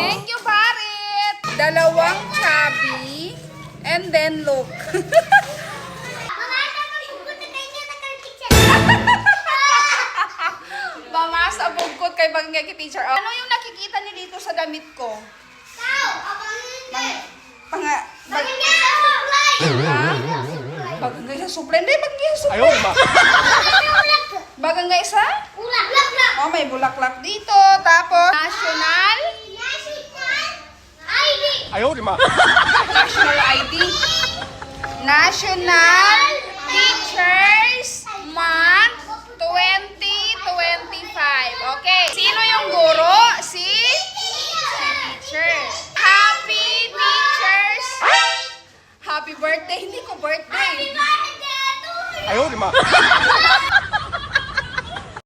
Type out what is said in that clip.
Thank you, Barit! Dalawang chubby. And then look. Mama, sa bugkot kay Bagay kay teacher. Ano yung nakikita niyo dito sa damit ko? Bagay sa supply. Hindi, bagay sa supply. Bagay sa? Oh, may bulaklak dito. Tapos, national? National ID. National Teachers